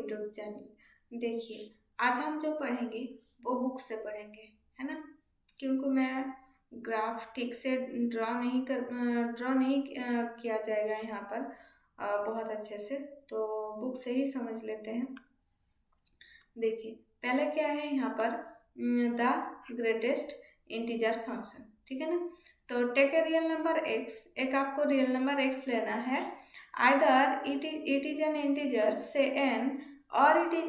YouTube channel. देखिए आज हम जो पढ़ेंगे वो बुक से पढ़ेंगे, है ना, क्योंकि मैं ग्राफ ठीक से ड्रॉ नहीं किया जाएगा यहाँ पर बहुत अच्छे से, तो बुक से ही समझ लेते हैं। देखिए पहले क्या है यहाँ पर, द ग्रेटेस्ट इंटीजर फंक्शन, ठीक है ना। तो take a real number x, एक आपको रियल नंबर x लेना है। Either it is an integer से n और it is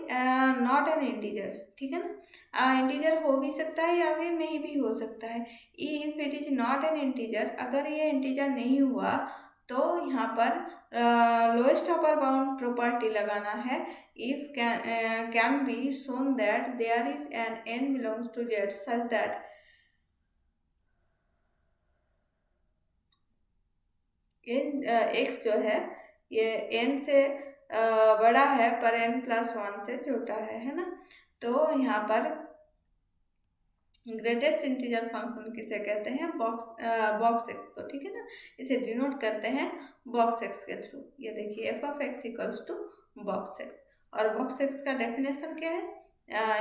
not an integer, ठीक है ना। इंटीजर हो भी सकता है या फिर नहीं भी हो सकता है। If it is not an integer, अगर ये इंटीजर नहीं हुआ तो यहाँ पर लोएस्ट अपर बाउंड प्रॉपर्टी लगाना है। If can be shown that there is an n belongs to z such that x जो है ये n से बड़ा है पर n+1 से छोटा है ना। तो यहाँ पर ग्रेटेस्ट इंटीजर फंक्शन किसे कहते हैं, बॉक्स एक्स को, ठीक है ना। इसे डिनोट करते हैं बॉक्स एक्स के थ्रू। ये देखिए F of X equals to box X, और बॉक्स एक्स का डेफिनेशन क्या है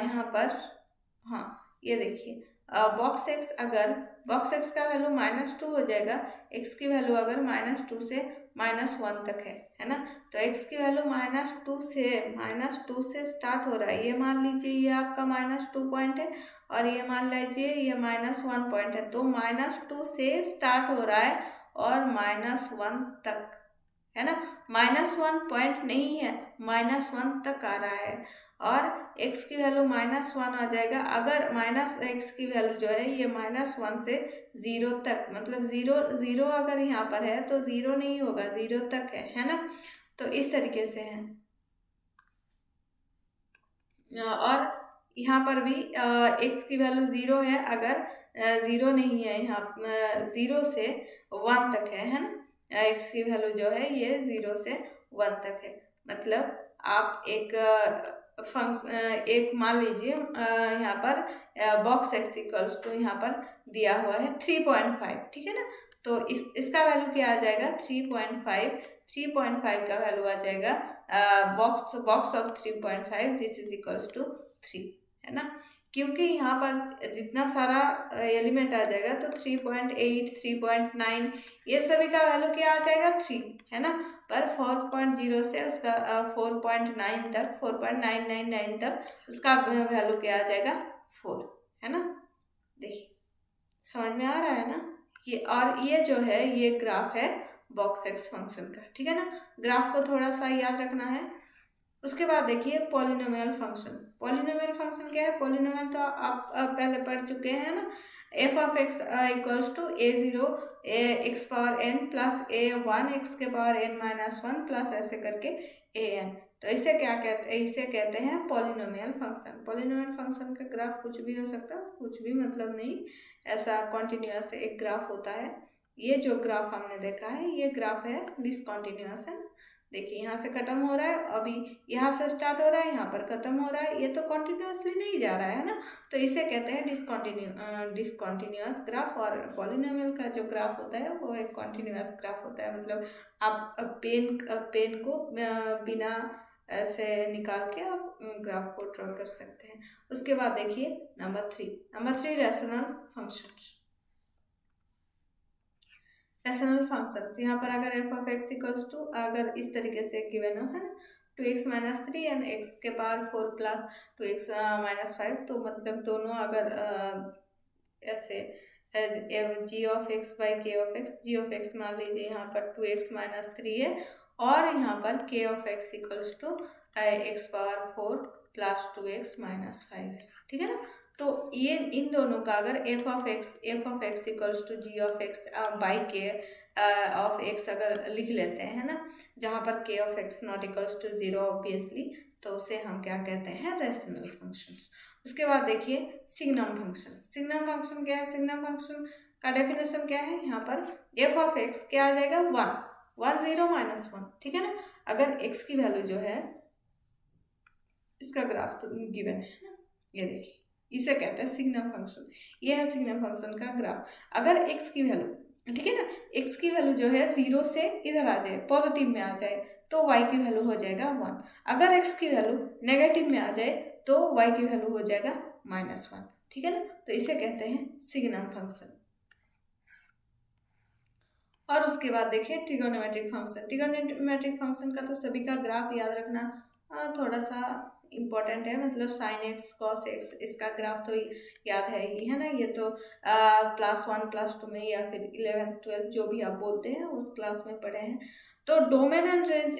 यहाँ पर, हाँ ये देखिए बॉक्स एक्स, अगर बॉक्स एक्स का वैल्यू -2 हो जाएगा, एक्स की वैल्यू अगर -2 से -1 तक है ना। तो x की वैल्यू -2 से स्टार्ट हो रहा है। ये मान लीजिए ये आपका -2 पॉइंट है और ये मान लीजिए ये -1 पॉइंट है। तो -2 से स्टार्ट हो रहा है और -1 तक, है ना। -1 पॉइंट नहीं है, -1 तक आ रहा है, और x की वैल्यू -1 आ जाएगा। अगर -x की वैल्यू जो है ये -1 से 0 तक, मतलब 0 अगर यहाँ पर है तो 0 नहीं होगा, 0 तक है ना। तो इस तरीके से है। और यहाँ पर भी x की वैल्यू 0 है, अगर 0 नहीं है, यहाँ 0 से 1 तक है ना। x की वैल्यू जो है ये 0 से 1 तक है। मतलब आप एक मान लीजिए यहाँ पर बॉक्स एक्स इक्वल्स टू यहाँ पर दिया हुआ है 3.5, ठीक है ना। तो इसका वैल्यू क्या आ जाएगा, 3.5 का वैल्यू आ जाएगा box of 3.5, this is equals to 3, है ना। क्योंकि यहाँ पर जितना सारा एलिमेंट आ जाएगा तो 3.8, 3.9 ये सभी का वैल्यू क्या आ जाएगा 3, है ना। पर 4.0 से उसका 4.9 तक, 4.999 तक उसका वैल्यू क्या आ जाएगा 4, है ना। देखिए समझ में आ रहा है ना ये। और ये जो है ये ग्राफ है बॉक्स एक्स फंक्शन का, ठीक है ना। ग्राफ को थोड़ा सा याद रखना है। उसके बाद देखिए पॉलिनोमियल फंक्शन। पॉलिनोमियल फंक्शन क्या है, पॉलिनोमियल तो आप पहले पढ़ चुके हैं ना। F of X equals to a0 x power n plus a1 x के पावर n-1 प्लस ऐसे करके an। तो इसे क्या कहते हैं, इसे कहते हैं पॉलिनोमियल फंक्शन। पॉलिनोमियल फंक्शन का ग्राफ कुछ भी हो सकता है, कुछ भी मतलब नहीं, ऐसा कॉन्टिन्यूअस एक ग्राफ होता है। ये जो ग्राफ हमने देखा है ये ग्राफ है डिसकॉन्टिन्यूअस, है ना। देखिए यहाँ से खत्म हो रहा है, अभी यहाँ से स्टार्ट हो रहा है, यहाँ पर खत्म हो रहा है, ये तो कॉन्टिन्यूअसली नहीं जा रहा है ना। तो इसे कहते हैं डिसकॉन्टिन्यूअस ग्राफ। और पॉलिनोमियल का जो ग्राफ होता है वो एक कॉन्टिन्यूअस ग्राफ होता है। मतलब आप पेन को बिना ऐसे निकाल के आप ग्राफ को ड्रॉ कर सकते हैं। उसके बाद देखिए number 3 rational functions. Rational functions यहाँ पर अगर F of X equals to, अगर इस तरीके से गिवन हो, है ना, 2x-3 एंड x के पावर 4 प्लस 2x-5, तो मतलब दोनों अगर ऐसे g of X by K of X, G of X मान लीजिए यहाँ पर 2x-3 है और यहाँ पर k of X equals to x power 4 plus 2x-5 है, ठीक है ना। तो ये इन दोनों का अगर F of X equals to G of X by K of X अगर लिख लेते हैं, है ना, जहाँ पर K of X not equals to 0 obviously, तो उसे हम क्या कहते हैं, रैशनल फंक्शंस। उसके बाद देखिए सिग्नम फंक्शन। सिग्नम फंक्शन क्या है, सिग्नम फंक्शन का डेफिनेशन क्या है, यहाँ पर एफ ऑफ एक्स क्या आ जाएगा 1 0 -1, ठीक है ना। अगर एक्स की वैल्यू जो है, इसका ग्राफ तो गिवन है ना, ये देखिए, इसे कहते हैं सिग्नम फंक्शन। ये है सिग्नम फंक्शन का ग्राफ। अगर x की वैल्यू ठीक है ना। x की वैल्यू जो है 0 से इधर आ जाए, पॉजिटिव में आ जाए, तो y की वैल्यू हो जाएगा 1। अगर x की वैल्यू नेगेटिव में आ जाए तो y की वैल्यू हो जाएगा -1। ठीक है ना। तो इसे कहते हैं सिग्नम फंक्शन। और उसके बाद देखिए ट्रिगोनोमेट्रिक फंक्शन। ट्रिगोनोमेट्रिक फंक्शन का तो सभी का ग्राफ याद रखना थोड़ा सा इम्पोर्टेंट है, मतलब साइन एक्स कॉस एक्स, इसका ग्राफ तो याद है ही, है ना। ये तो +1 +2 में या फिर 11th 12th जो भी आप बोलते हैं उस क्लास में पढ़े हैं। तो domain and range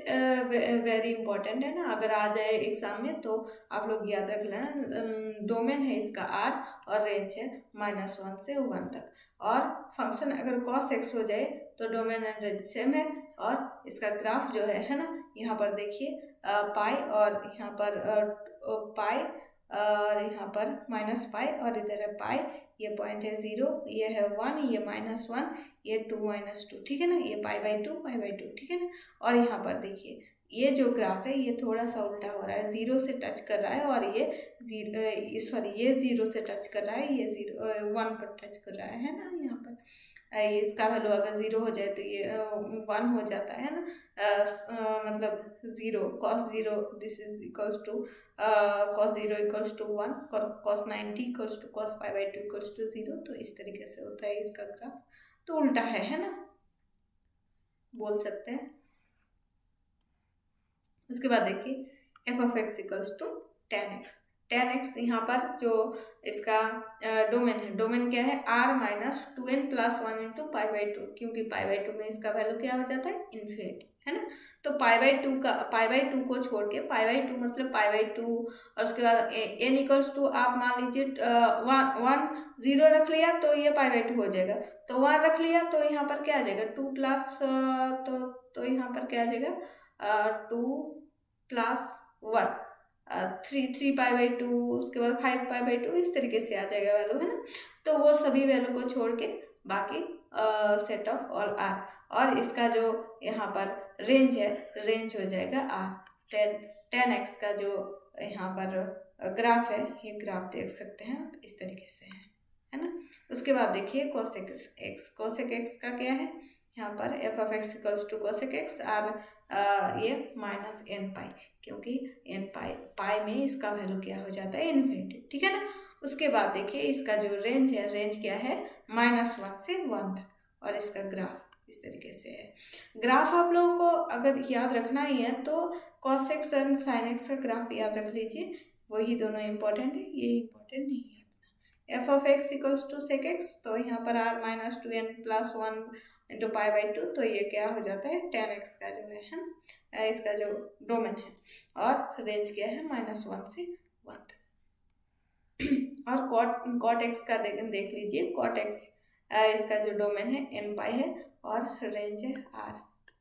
very important है ना, अगर आ जाए एग्जाम में तो आप लोग याद रख लेना। डोमेन है इसका r और रेंज है -1 से 1 तक। और फंक्शन अगर cos x हो जाए तो डोमेन एंड रेंज सेम है। और इसका ग्राफ जो है ना, यहाँ पर देखिए पाई और यहाँ पर पाई और यहाँ पर -पाई और इधर है पाई, ये पॉइंट है 0, ये है 1, ये -1, ये 2 -2, ठीक है ना। ये पाई/2 ठीक है ना। और यहाँ पर देखिए ये जो ग्राफ है ये थोड़ा सा उल्टा हो रहा है, 0 से टच कर रहा है और ये 0 से टच कर रहा है, ये 1 पर टच कर रहा है ना। यहाँ पर इसका वैल्यू अगर 0 हो जाए तो ये 1 हो जाता है ना। मतलब 0 cos 0 this is equals to cos 0 equals to 1, cos 90 equals to cos π/2 equals to 0। तो इस तरीके से होता है इसका ग्राफ, तो उल्टा है ना, बोल सकते हैं। उसके बाद देखिए f(x) equals to tan x। tan x यहाँ पर जो इसका डोमेन है, डोमेन क्या है r-2n + 1 × π/2, क्योंकि π/2 में इसका वैल्यू क्या हो जाता है इन्फिनिटी, है ना। तो π/2 को छोड़ के π/2 मतलब π/2 और उसके बाद n इक्वल्स टू आप मान लीजिए 1 0 रख लिया तो ये π/2 हो जाएगा, तो 1 रख लिया तो यहाँ पर क्या आ जाएगा 2 प्लस तो यहाँ पर क्या आ जाएगा 2 + 1 3 π/2, उसके बाद 5 π/2, इस तरीके से आ जाएगा वैल्यू, है ना। तो वो सभी वैल्यू को छोड़ के बाकी सेट ऑफ ऑल आर, और इसका जो यहाँ पर रेंज है, रेंज हो जाएगा r। tan x का जो यहाँ पर ग्राफ है, ये ग्राफ देख सकते हैं आप, इस तरीके से है ना। उसके बाद देखिए cosec x। cosec x का क्या है, यहाँ पर f(x) equals to cosec x और ये -n π, क्योंकि n पाई में इसका वैल्यू क्या हो जाता है इन्फिनिटी, ठीक है ना। उसके बाद देखिए इसका जो रेंज है, रेंज क्या है -1 से 1 तक, और इसका ग्राफ इस तरीके से है। ग्राफ आप लोगों को अगर याद रखना ही है तो cos x और sin x का ग्राफ याद रख लीजिए, वही दोनों इंपॉर्टेंट है, ये इंपॉर्टेंट नहीं है। f(x) equals to sec x, तो यहाँ पर r-2n + 1 × π/2, तो ये क्या हो जाता है tan x का जो है ना, इसका जो डोमेन है, और रेंज क्या है -1 से 1 तक। और cot x का देख लीजिए, cot x इसका जो डोमेन है n π है और रेंज है r,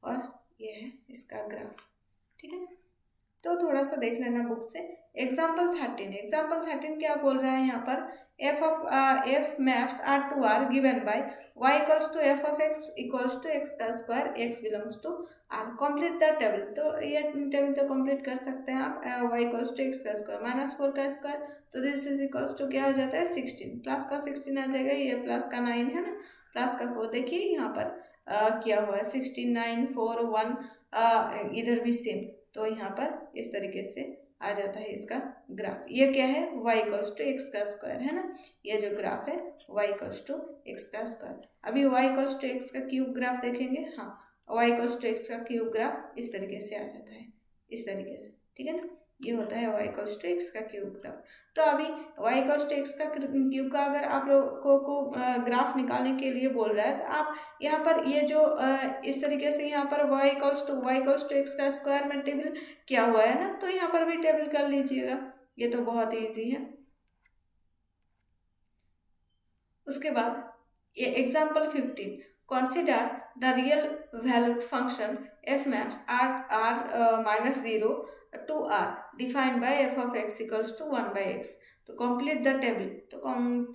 और ये है इसका ग्राफ, ठीक है। तो थोड़ा सा देख लेना बुक से। एग्जाम्पल 13 क्या बोल रहा है यहाँ पर, f maps R to R given by y equals to f(x) equals to x² x belongs to R। Complete the table, तो ये टेबल तो कंप्लीट कर सकते हैं आप। y इक्वल्स टू x² -4 का स्क्वायर, तो दिस इज इक्वल्स टू क्या हो जाता है 16, प्लस का 16 आ जाएगा, ये प्लस का 9 है ना, प्लस का 4। देखिए यहाँ पर किया हुआ है 16 9 4 1, इधर भी सेम, तो यहाँ पर इस तरीके से आ जाता है इसका ग्राफ। ये क्या है y इक्वल्स टू x², है ना। ये जो ग्राफ है y इक्वल्स टू x²। अभी y इक्वल्स टू x का क्यूब ग्राफ देखेंगे, हाँ y इक्वल्स टू x का क्यूब ग्राफ इस तरीके से आ जाता है, इस तरीके से, ठीक है ना। ये होता है y इक्वल्स टू x का क्यूब ग्राफ। तो अभी y इक्वल्स टू x का क्यूब का अगर आप लोगों को ग्राफ निकालने के लिए बोल रहा है, तो आप यहाँ पर ये जो इस तरीके से यहाँ पर y इक्वल्स टू x² में टेबल किया हुआ है ना, तो यहाँ पर भी टेबल कर लीजिएगा, ये तो बहुत ईजी है। उसके बाद ये example 15, consider the real valued function f maps r-0 to r defined by f(x) equals to 1/x। तो कंप्लीट द टेबल, तो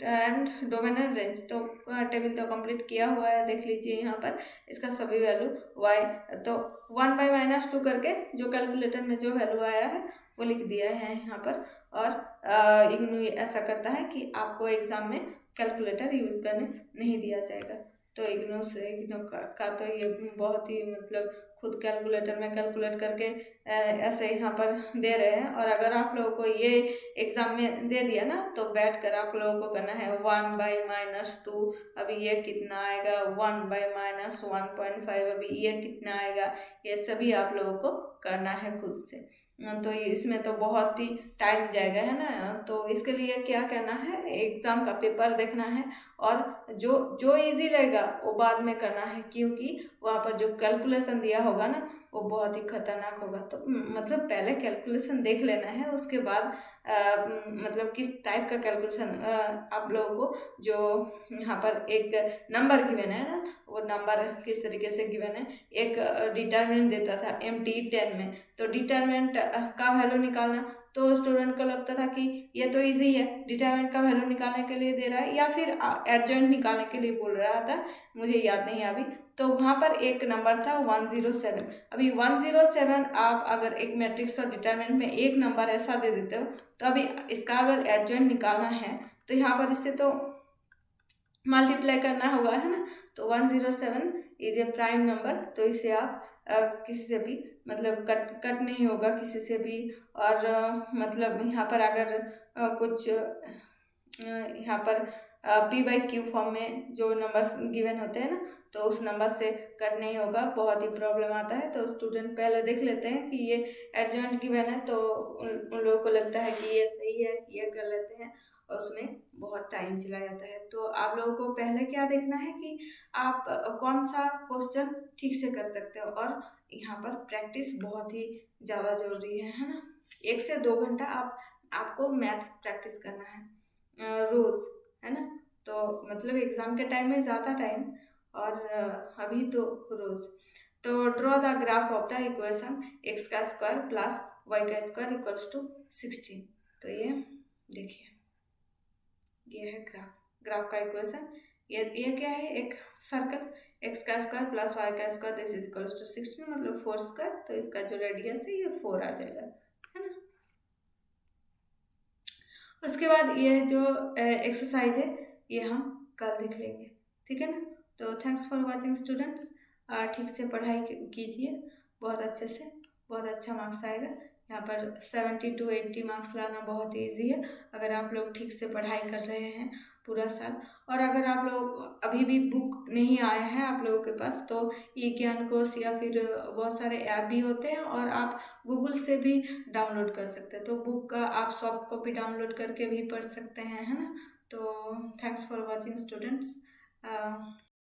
एंड डोमेन एंड रेंज, तो टेबल तो कंप्लीट किया हुआ है, देख लीजिए यहाँ पर इसका सभी वैल्यू y, तो 1/-2 करके जो कैलकुलेटर में जो वैल्यू आया है वो लिख दिया है यहाँ पर। और इग्नू ऐसा करता है कि आपको एग्जाम में कैलकुलेटर यूज करने नहीं दिया जाएगा। तो इग्नू का तो ये बहुत ही मतलब खुद कैलकुलेटर में कैलकुलेट करके ऐसे यहाँ पर दे रहे हैं। और अगर आप लोगों को ये एग्ज़ाम में दे दिया ना तो बैठ कर आप लोगों को करना है 1/-2, अभी ये कितना आएगा, 1/-1.5, अभी ये कितना आएगा, ये सभी आप लोगों को करना है खुद से। तो इसमें तो बहुत ही टाइम जाएगा, है ना। तो इसके लिए क्या करना है, एग्ज़ाम का पेपर देखना है और जो जो इजी लगेगा वो बाद में करना है, क्योंकि वहाँ पर जो कैलकुलेशन दिया होगा ना वो बहुत ही खतरनाक होगा। तो मतलब पहले कैलकुलेशन देख लेना है, उसके बाद मतलब किस टाइप का कैलकुलेशन आप लोगों को जो यहाँ पर एक नंबर गिवन है ना, वो नंबर किस तरीके से गिवन है। एक डिटरमिनेंट देता था MT10 में, तो डिटरमिनेंट का वैल्यू निकालना, तो स्टूडेंट को लगता था कि ये तो इजी है, डिटरमिनेंट का वैल्यू निकालने के लिए दे रहा है या फिर एडजॉइंट निकालने के लिए बोल रहा था, मुझे याद नहीं अभी। तो वहाँ पर एक नंबर था 107। अभी 107 आप अगर एक मैट्रिक्स और डिटरमिनेंट में एक नंबर ऐसा दे देते हो, तो अभी इसका अगर एडजॉइंट निकालना है तो यहाँ पर इससे तो मल्टीप्लाई करना होगा, है ना। तो 107 इज ए प्राइम नंबर, तो इसे आप किसी से भी मतलब कट नहीं होगा किसी से भी। और मतलब यहाँ पर अगर कुछ यहाँ पर P/Q फॉर्म में जो नंबर्स गिवन होते हैं ना, तो उस नंबर से कट नहीं होगा, बहुत ही प्रॉब्लम आता है। तो स्टूडेंट पहले देख लेते हैं कि ये एडजॉइंट गिवन है, तो उन लोगों को लगता है कि ये सही है, ये कर लेते हैं और उसमें बहुत टाइम चला जाता है। तो आप लोगों को पहले क्या देखना है कि आप कौन सा क्वेश्चन ठीक से कर सकते हो, और यहाँ पर प्रैक्टिस बहुत ही ज़्यादा जरूरी है ना। 1 से 2 घंटा आपको मैथ प्रैक्टिस करना है रोज़, है ना। तो मतलब एग्ज़ाम के टाइम में ज़्यादा टाइम, और अभी तो रोज़। तो draw the graph of the equation x² plus y² = 16। तो ये देखिए, ये है ग्राफ का इक्वेशन। ये क्या है, एक circle x² plus y² this is equals to 16, मतलब 4²। तो इसका जो रेडियस है ये 4 आ जाएगा, है ना। उसके बाद ये जो एक्सरसाइज है ये हम कल देख लेंगे, ठीक है ना। तो थैंक्स फॉर वाचिंग स्टूडेंट्स, ठीक से पढ़ाई कीजिए, बहुत अच्छे से, बहुत अच्छा मार्क्स आएगा। यहाँ पर 70 to 80 मार्क्स लाना बहुत ईजी है अगर आप लोग ठीक से पढ़ाई कर रहे हैं पूरा साल। और अगर आप लोग अभी भी बुक नहीं आया है आप लोगों के पास, तो ये ज्ञान कोश या फिर बहुत सारे ऐप भी होते हैं और आप गूगल से भी डाउनलोड कर सकते हैं। तो बुक का आप सॉफ्ट कॉपी डाउनलोड करके भी पढ़ सकते हैं, है ना। तो थैंक्स फॉर वॉचिंग स्टूडेंट्स।